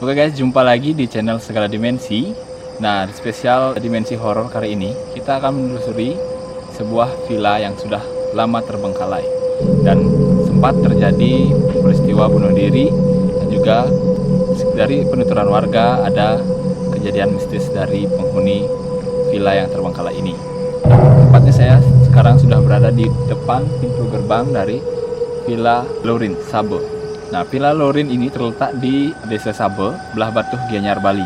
Oke guys, jumpa lagi di channel Segala Dimensi. Nah, di spesial dimensi horor kali ini kita akan menelusuri sebuah villa yang sudah lama terbengkalai dan sempat terjadi peristiwa bunuh diri, dan juga dari penuturan warga ada kejadian mistis dari penghuni villa yang terbengkalai ini. Tepatnya saya sekarang sudah berada di depan pintu gerbang dari Villa Lorin, Sabe. Nah, Villa Lorin ini terletak di Desa Sabe, belah Batuh Gianyar, Bali,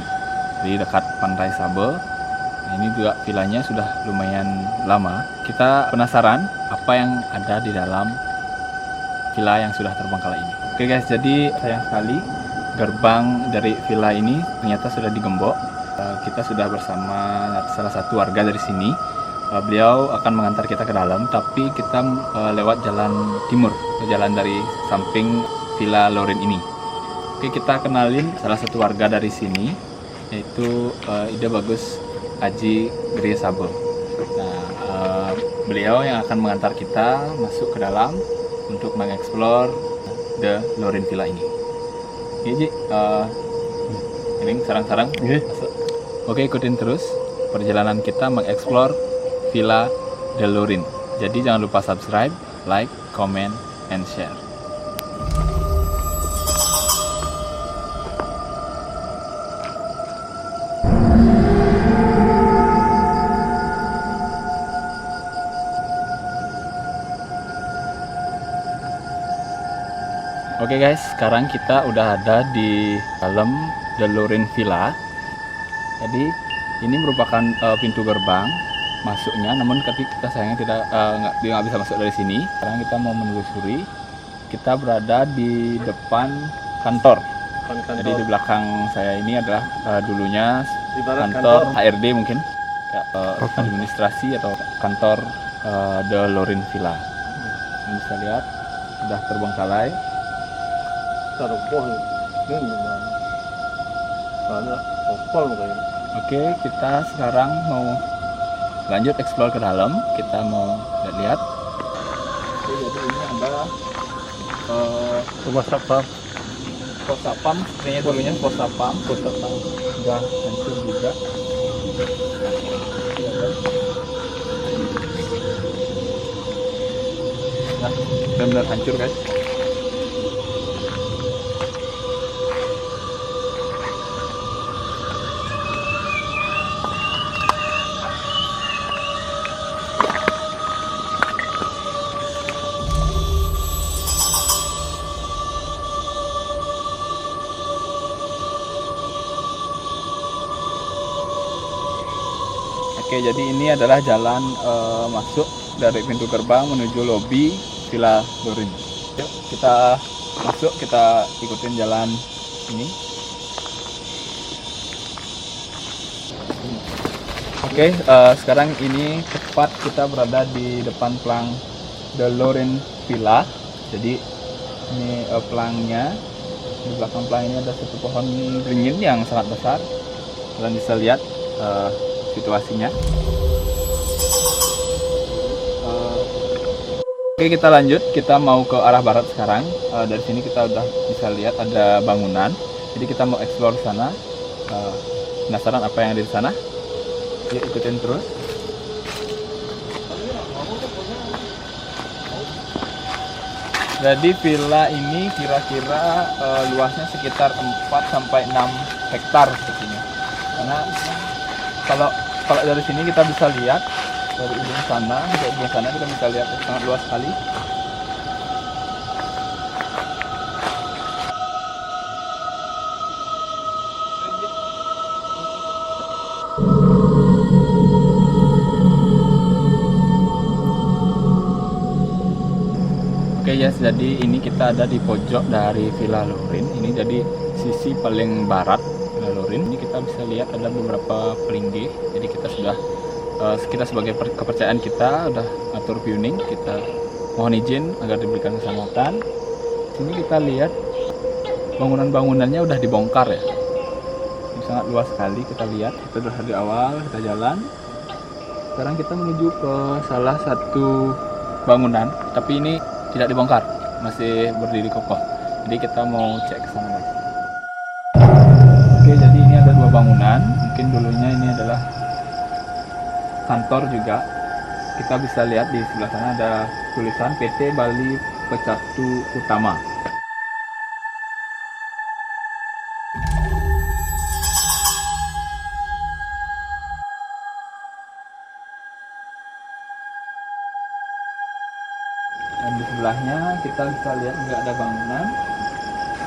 di dekat pantai Sabe. Nah, ini juga villanya sudah lumayan lama. Kita penasaran apa yang ada di dalam villa yang sudah terbengkalai ini. Oke guys, jadi sayang sekali gerbang dari villa ini ternyata sudah digembok. Kita sudah bersama salah satu warga dari sini. Beliau akan mengantar kita ke dalam, tapi kita lewat jalan timur, jalan dari samping Villa Lorin ini. Oke, kita kenalin salah satu warga dari sini, yaitu Ida Bagus Haji Gria Sabe. Nah, beliau yang akan mengantar kita masuk ke dalam untuk mengeksplor The Lorin Villa ini. Oke, Ji, ini sarang-sarang. Oke, ikutin terus perjalanan kita mengeksplor Villa The Lorin. Jadi jangan lupa subscribe, like, comment, and share. Oke guys, sekarang kita udah ada di dalam The Lorin Villa. Jadi ini merupakan pintu gerbang masuknya, namun tapi kita sayangnya nggak bisa masuk dari sini. Sekarang kita mau menelusuri. Kita berada di depan kantor. Jadi di belakang saya ini adalah dulunya kantor HRD mungkin, administrasi atau kantor The Lorin Villa. Ini bisa lihat sudah terbengkalai. Oke, kita sekarang mau lanjut explore ke dalam. Kita mau lihat. Oke, jadi ini ada rumah sapam. pos sapam, sebenarnya dulunya pos sapam sudah hancur juga. Nah, benar-benar hancur guys. Oke, jadi ini adalah jalan masuk dari pintu gerbang menuju lobi Villa Lorin. Yuk, kita masuk, kita ikutin jalan ini. Oke, sekarang ini tepat kita berada di depan pelang The Lorin Villa. Jadi ini pelangnya, di belakang pelang ini ada satu pohon beringin yang sangat besar. Kalian bisa lihat situasinya. Oke, kita lanjut. Kita mau ke arah barat sekarang. Dari sini kita udah bisa lihat ada bangunan. Jadi kita mau explore sana. Penasaran apa yang ada di sana? Yuk, ikutin terus. Jadi villa ini kira-kira luasnya sekitar 4-6 hektar sepertinya. Karena kalau dari sini kita bisa lihat dari ujung sana ke ujung sana, kita bisa lihat sangat luas sekali. Oke yes, jadi ini kita ada di pojok dari Villa Lorin. Ini jadi sisi paling barat Villa Lorin. Ini kita bisa lihat ada beberapa pelinggih. Jadi kita sebagai kepercayaan kita udah atur viewing, kita mohon izin agar diberikan keselamatan. Sini kita lihat bangunan-bangunannya udah dibongkar ya. Ini sangat luas sekali, kita lihat. Kita udah dari awal kita jalan. Sekarang kita menuju ke salah satu bangunan, tapi ini tidak dibongkar, masih berdiri kokoh. Jadi kita mau cek ke sana guys. bangunan. Mungkin dulunya ini adalah kantor juga. Kita bisa lihat di sebelah sana ada tulisan PT Bali Pecatu Utama. Dan di sebelahnya kita bisa lihat juga ada bangunan.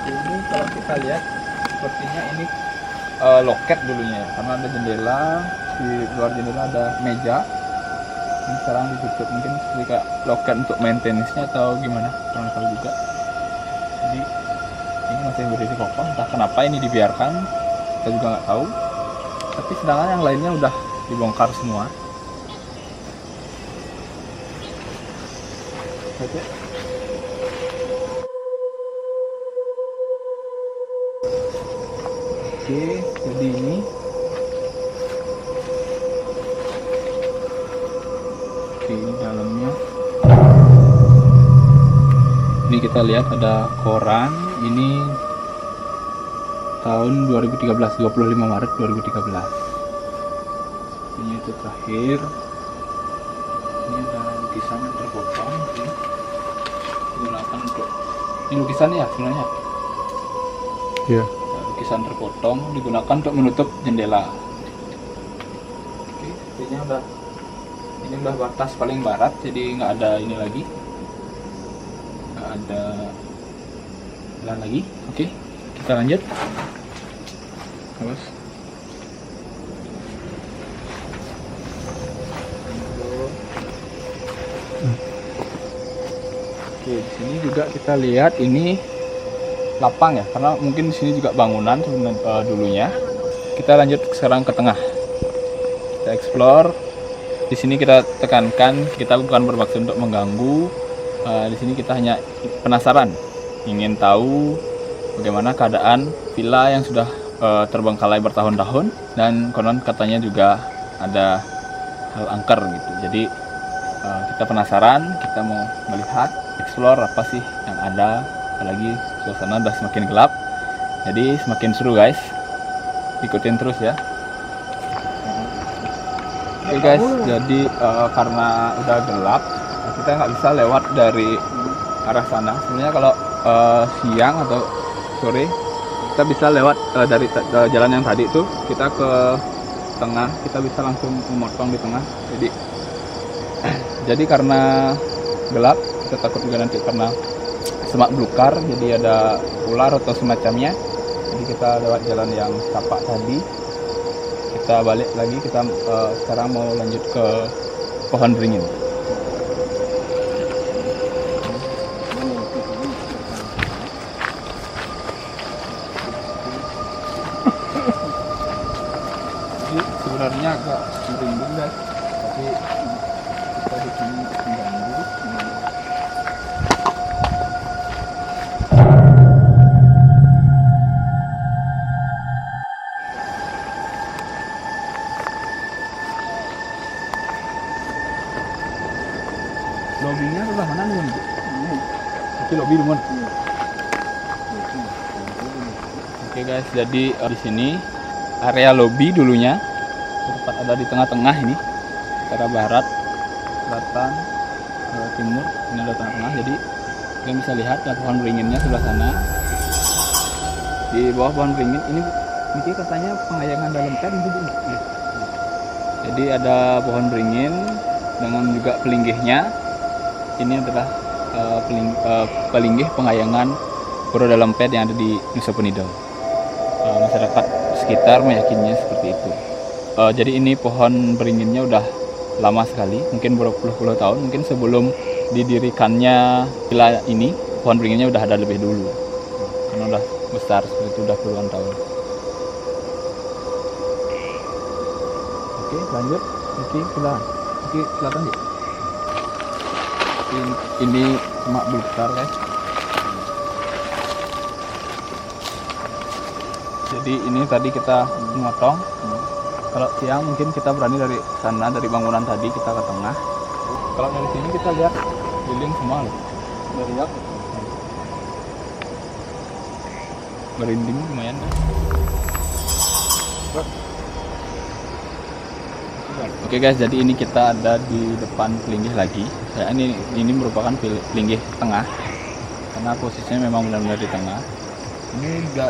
Ini kalau kita lihat sepertinya ini loket dulunya ya, karena ada jendela, di luar jendela ada meja. Ini sekarang ditutup, mungkin seperti loket untuk maintenance-nya atau gimana, kurang tahu juga. Jadi ini masih berdiri kokoh, entah kenapa ini dibiarkan, kita juga nggak tahu. Tapi sedangkan yang lainnya udah dibongkar semua. Oke. Oke, jadi ini dalamnya. Ini kita lihat ada koran. Ini tahun 2013, 25 Maret 2013. Ini itu terakhir. Ini ada lukisan yang terpotong. Digunakan untuk ini lukisannya ya sebenarnya. Iya. Lukisan terpotong digunakan untuk menutup jendela. Oke, ini udah batas paling barat, jadi nggak ada ini lagi, nggak ada jalan lagi. Oke, kita lanjut. Terus oke, di sini juga kita lihat ini lapang ya, karena mungkin di sini juga bangunan dulunya. Kita lanjut sekarang ke tengah, kita explore. Di sini kita tekankan, kita bukan bermaksud untuk mengganggu. Di sini kita hanya penasaran, ingin tahu bagaimana keadaan villa yang sudah terbengkalai bertahun-tahun, dan konon katanya juga ada hal angker gitu. Jadi kita penasaran, kita mau melihat, explore apa sih yang ada. Apalagi suasana udah semakin gelap, jadi semakin seru guys. Ikutin terus ya. Oke guys, jadi karena udah gelap, kita nggak bisa lewat dari arah sana. Sebenarnya kalau siang atau sore, kita bisa lewat dari jalan yang tadi itu, kita ke tengah, kita bisa langsung memotong di tengah. Jadi karena gelap, kita takut juga nanti karena semak belukar, jadi ada ular atau semacamnya. Jadi kita lewat jalan yang tapak tadi. Kita balik lagi, kita sekarang mau lanjut ke pohon beringin. Jadi sebenarnya agak merinding guys, tapi kita di sini mengganggu. Lobbynya sebelah mana nih? Oke, lobby dulu. Oke guys, jadi di sini area lobby dulunya, tempat ada di tengah-tengah ini, antara barat, selatan, timur, ini ada tengah-tengah. Jadi kalian bisa lihat ada pohon beringinnya sebelah sana. Di bawah pohon beringin ini katanya pengayangan dalam pen gitu. Jadi ada pohon beringin dengan juga pelinggihnya. Ini adalah pelinggih pengayangan pura dalam pet yang ada di Nusa Penida. Masyarakat sekitar meyakinnya seperti itu. Jadi ini pohon beringinnya udah lama sekali, mungkin berpuluh-puluh tahun, mungkin sebelum didirikannya villa ini, pohon beringinnya udah ada lebih dulu. Karena udah besar seperti itu, udah puluhan tahun. Oke, lanjut. Oke, silakan yuk. Ini semak belukar guys. Jadi ini tadi kita memotong. Kalau siang mungkin kita berani dari sana, dari bangunan tadi kita ke tengah. Kalau dari sini kita lihat keliling semua loh. Meriak. Merinding lumayan kan. Oke guys, jadi ini kita ada di depan Pelinggih lagi. Ya, ini merupakan Pelinggih tengah karena posisinya memang benar-benar di tengah. Ini juga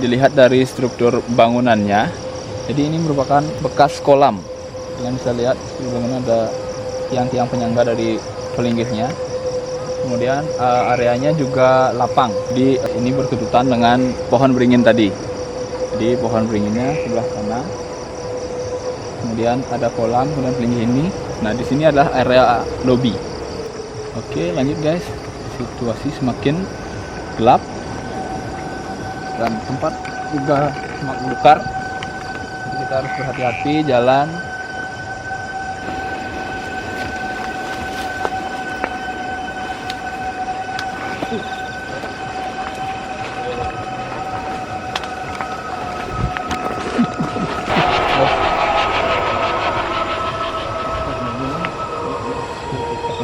dilihat dari struktur bangunannya. Jadi ini merupakan bekas kolam. Kalian bisa lihat sebelumnya ada tiang-tiang penyangga dari Pelinggihnya. Kemudian areanya juga lapang. Jadi ini berkedutan dengan pohon beringin tadi. Jadi pohon beringinnya sebelah sana. Kemudian ada kolam, kemudian Pelinggih ini. Nah, di sini adalah area lobby. Oke, lanjut guys. Situasi semakin gelap dan tempat juga semakin bekar. Jadi kita harus berhati-hati jalan.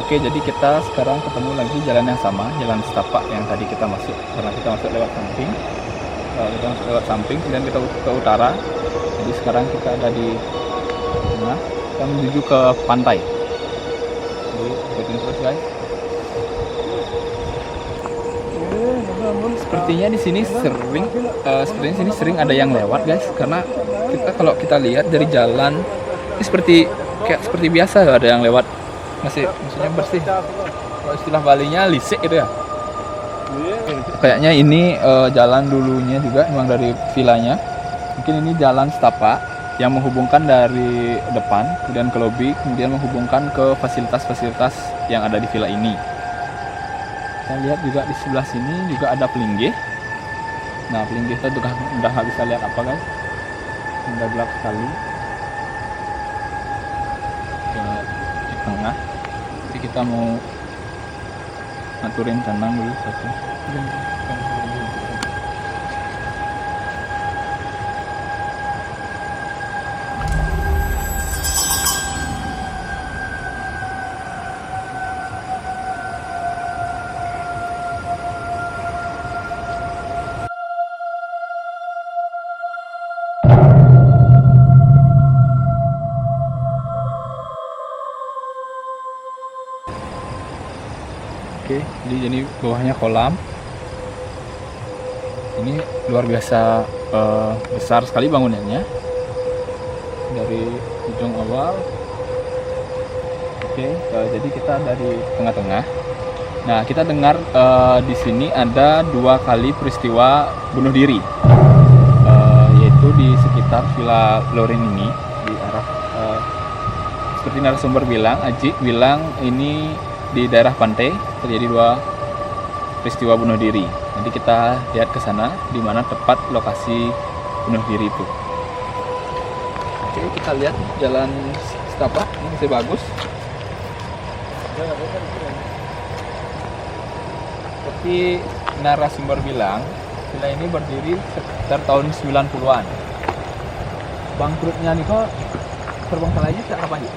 Oke, jadi kita sekarang ketemu lagi jalan yang sama, jalan setapak yang tadi kita masuk, karena kita masuk lewat samping. Kita masuk lewat samping, kemudian kita ke utara. Jadi sekarang kita ada di tengah, kita menuju ke pantai. Jadi ikutin terus guys. Sepertinya di sini sering ada yang lewat guys, karena kalau kita lihat dari jalan ini seperti biasa ada yang lewat. Maksudnya bersih. Kalau istilah Balinya lisik gitu ya. Kayaknya ini jalan dulunya juga memang dari vilanya. Mungkin ini jalan setapak yang menghubungkan dari depan kemudian ke lobi, kemudian menghubungkan ke fasilitas-fasilitas yang ada di villa ini. Saya lihat juga di sebelah sini juga ada Pelinggih. Nah, Pelinggih itu udah nggak bisa lihat apa guys. Udah gelap sekali. Di tengah. Jadi kita mau ngaturin tenang dulu satu. Oke, jadi ini bawahnya kolam. Ini luar biasa besar sekali bangunannya. Dari ujung awal. Oke, jadi kita dari tengah-tengah. Nah, kita dengar di sini ada 2 kali peristiwa bunuh diri, yaitu di sekitar Villa Lorin ini, di arah seperti narasumber bilang, Aji bilang ini di daerah pantai terjadi 2 peristiwa bunuh diri. Nanti kita lihat ke sana di mana tepat lokasi bunuh diri itu. Oke, kita lihat jalan setapak ini masih bagus. Seperti narasumber bilang, villa ini berdiri sekitar tahun 90-an. Bangkrutnya nih kok terbengkalainya sejak kapan ya?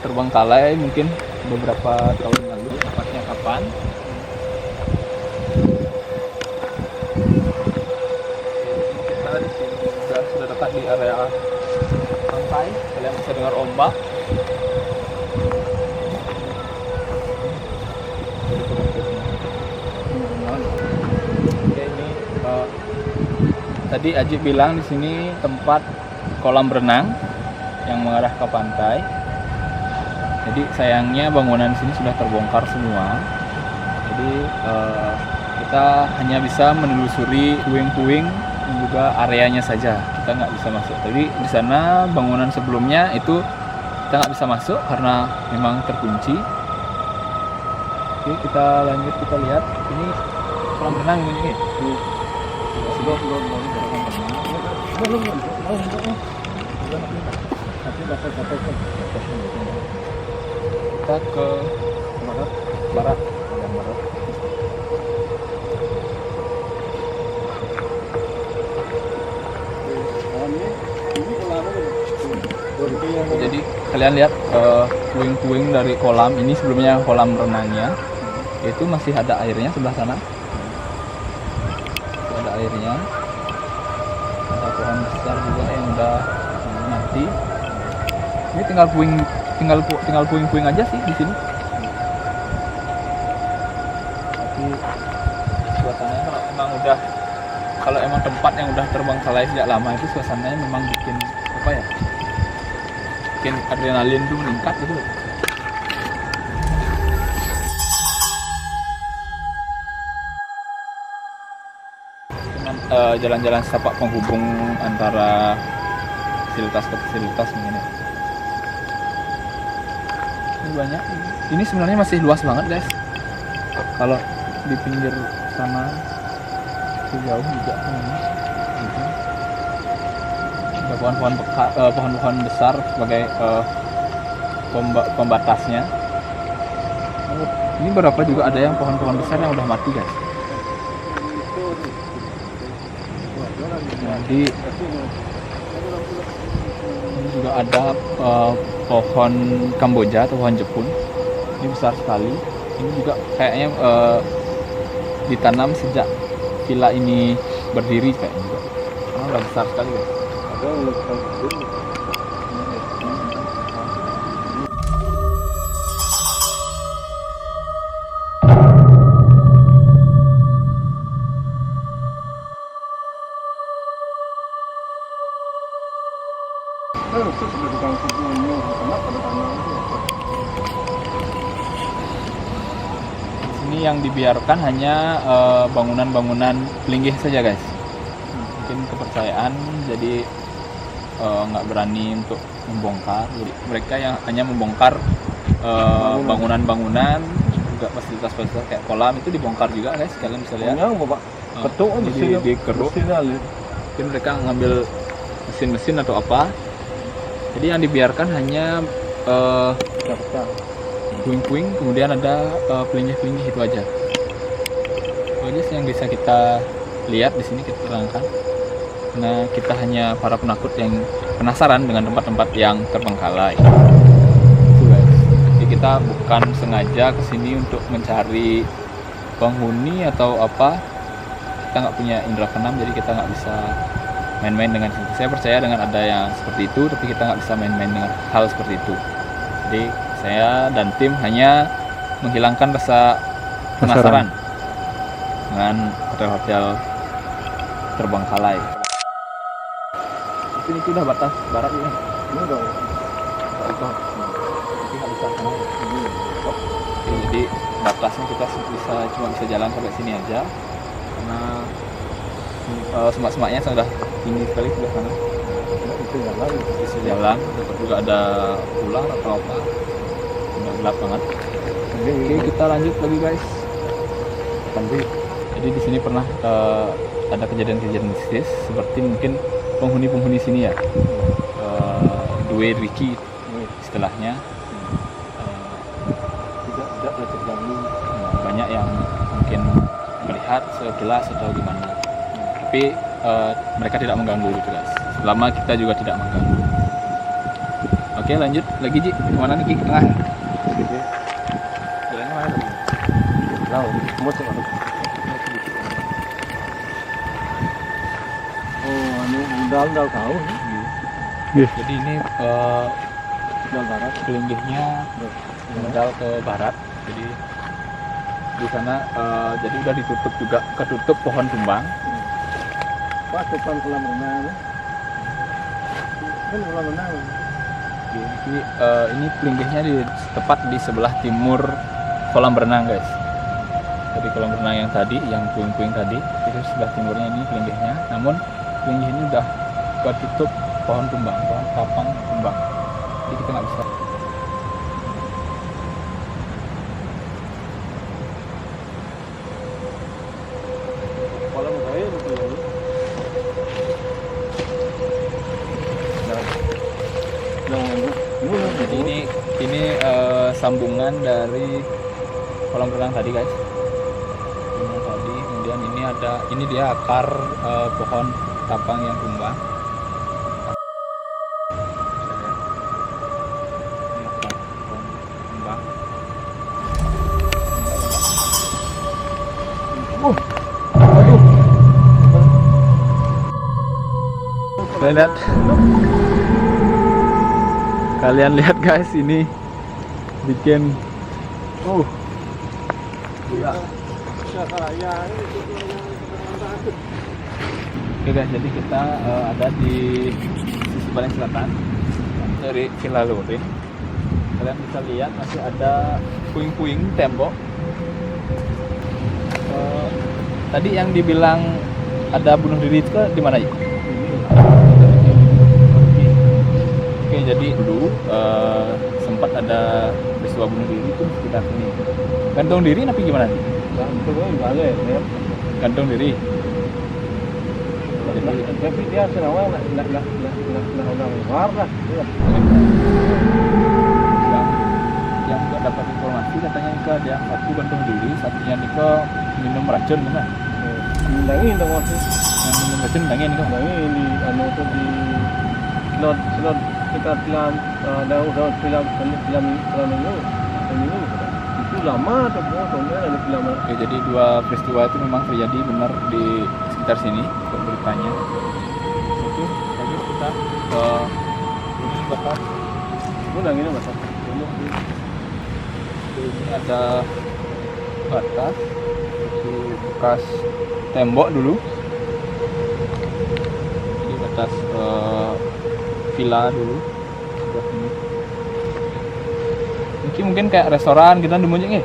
Terbengkalai mungkin beberapa tahun lalu, tepatnya kapan? Kita di sini sudah dekat di area pantai, kalian bisa dengar ombak. Oke, ini tadi Aji bilang di sini tempat kolam renang yang mengarah ke pantai. Jadi sayangnya bangunan sini sudah terbongkar semua. Jadi kita hanya bisa menelusuri puing-puing dan juga areanya saja. Kita nggak bisa masuk. Jadi di sana bangunan sebelumnya itu kita nggak bisa masuk karena memang terkunci. Oke, kita lanjut, kita lihat ini kolam renang ini. Kita ke barat. Jadi kalian lihat puing-puing dari kolam ini, sebelumnya kolam renangnya itu masih ada airnya sebelah sana. airnya. Ada pohon besar juga yang udah mati. Ini tinggal puing aja sih di sini. Tapi suasananya kalau emang tempat yang udah terbengkalai sejak lama itu suasananya memang bikin apa ya? Bikin adrenalin tuh meningkat gitu loh. Jalan-jalan setapak penghubung antara fasilitas ke fasilitas mungkin ya. Ini banyak. Ini sebenarnya masih luas banget guys. Kalau di pinggir sana jauh juga ini. Ada pohon-pohon besar sebagai pembatasnya. Ini beberapa juga ada yang pohon-pohon besar yang udah mati guys. Jadi ini juga ada pohon Kamboja atau pohon Jepun. Ini besar sekali. Ini juga kayaknya ditanam sejak villa ini berdiri kayaknya juga. Udah besar sekali guys. Ini yang dibiarkan hanya bangunan-bangunan pelinggih saja guys. Mungkin kepercayaan, jadi nggak berani untuk membongkar. Jadi mereka yang hanya membongkar bangunan-bangunan, juga fasilitas-fasilitas kayak kolam itu dibongkar juga guys. Kalian bisa lihat. Jadi dikeruk. Mungkin mereka ngambil mesin-mesin atau apa. Jadi yang dibiarkan hanya puing-puing, kemudian ada pelinggih-pelinggih itu aja. Itu aja sih yang bisa kita lihat di sini, kita terangkan. Karena kita hanya para penakut yang penasaran dengan tempat-tempat yang terbengkalai. Itu guys. Jadi kita bukan sengaja kesini untuk mencari penghuni atau apa. Kita nggak punya indera keenam, jadi kita nggak bisa main-main dengan itu. Saya percaya dengan ada yang seperti itu, tapi kita nggak bisa main-main dengan hal seperti itu. Jadi saya dan tim hanya menghilangkan rasa penasaran dengan hotel-hotel terbengkalai. Ini udah batas barat ini. Ini udah. Jadi nggak bisa sana. Oke, jadi batasnya kita cuma bisa jalan sampai sini aja, karena semak-semaknya sudah tinggi sekali sebelah sana. Bisa jalan, tetap juga ada ular atau apa. Udah gelap banget. Oke, kita lanjut lagi guys. Jadi di sini pernah ada kejadian-kejadian mistis, seperti mungkin penghuni sini ya, Due Riki istilahnya. Tidak terganggu. Banyak yang mungkin melihat sekilas atau gimana. Tapi mereka tidak mengganggu gitu guys. Selama kita juga tidak mengganggu. Oke, lanjut lagi Ji. Kemana nih Ki? Tengah. Jalannya mana tadi? Tahu. Motor. Oh, ini udah tahu. Jadi ini barat, pelinggihnya modal ke barat. Jadi di sana jadi udah ditutup juga, ketutup pohon tumbang. Wah, depan kolam renang. Kan kolam renang. Jadi ini pelinggihnya tepat di sebelah timur kolam renang guys. Jadi kolam renang yang tadi, yang puing-puing tadi, itu sebelah timurnya ini pelinggihnya. Namun pelinggih ini udah ketutup pohon tumbang, pohon kapang tumbang. Jadi kita nggak bisa. Kolam air itu. Jadi ini sambungan dari kolam renang tadi guys. Ini tadi, kemudian ini dia akar pohon kapang yang tumbang. Kalian lihat guys, ini bikin Oke guys, jadi kita ada di sisi paling selatan dari Villa Lorin. Kalian bisa lihat masih ada puing-puing tembok. Tadi yang dibilang ada bunuh diri itu di mana ya? Oke, jadi dulu sempat ada peristiwa bunuh diri itu sekitar sini. Gantung diri tapi gimana nih? Gantung diri. Tapi dia senawang nak warna. Yang nggak dapat informasi katanya Nika ada yang satu gantung diri, satunya Nika minum racun mana? Dangin dong waktu. Yang minum racun dangin Nika. Dangin di anu tuh di slot kita film daun film itu. Itu lama tuh tahunnya ada film. Oke, jadi dua peristiwa itu memang terjadi benar di sekitar sini beritanya. Itu tadi kita ke ini batas. Udah gini batas. Ini ada batas di bekas tembok dulu. Ini batas villa dulu. Sebelah sini. Mungkin kayak restoran kita nemunya nih.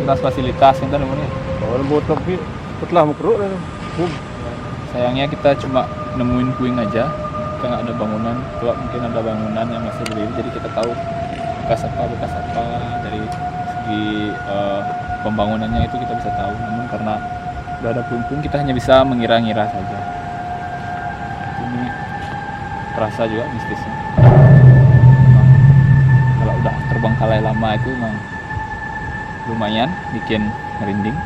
Fasilitas kita nemunya. Kalau botok sih setelah mukruk kan. Sayangnya kita cuma nemuin puing aja, kita nggak ada bangunan. Kalau mungkin ada bangunan yang masih berdiri, jadi kita tahu bekas apa dari segi pembangunannya itu kita bisa tahu. Namun karena udah ada puing-puing, kita hanya bisa mengira-ngira saja. Ini terasa juga mistisnya. Kalau udah terbengkalai lama itu memang lumayan bikin merinding.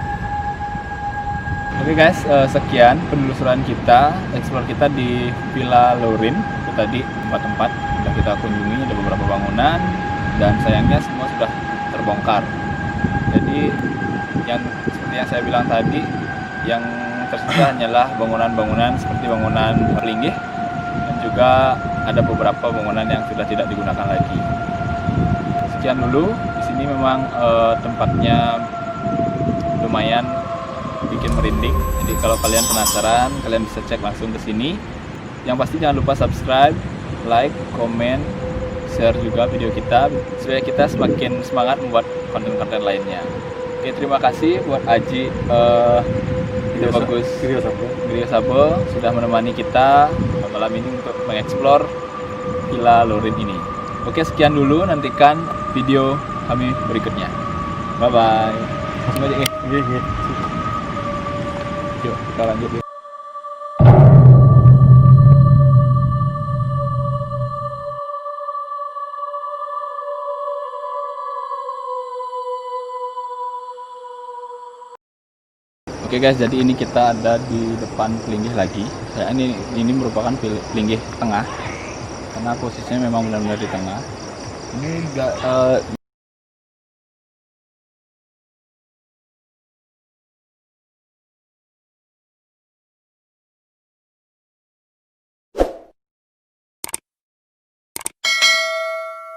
Oke guys, sekian penelusuran kita, explore kita di Villa Lorin. Itu tadi tempat-tempat yang kita kunjungi, ada beberapa bangunan dan sayangnya semua sudah terbongkar. Jadi yang seperti yang saya bilang tadi, yang tersisa hanyalah bangunan-bangunan seperti bangunan Linggih dan juga ada beberapa bangunan yang sudah tidak digunakan lagi. Sekian dulu. Di sini memang tempatnya lumayan bikin merinding. Jadi kalau kalian penasaran, kalian bisa cek langsung ke sini. Yang pasti jangan lupa subscribe, like, comment, share juga video kita supaya kita semakin semangat membuat konten-konten lainnya. Oke, terima kasih buat Aji bagus Grio Sabo sudah menemani kita malam ini untuk mengeksplor Villa Lorin ini. Oke, sekian dulu, nantikan video kami berikutnya. Bye bye. Yuk kita lanjut. Oke guys, jadi ini kita ada di depan Pelinggih lagi. Ya, ini merupakan Pelinggih tengah karena posisinya memang benar-benar di tengah. Ini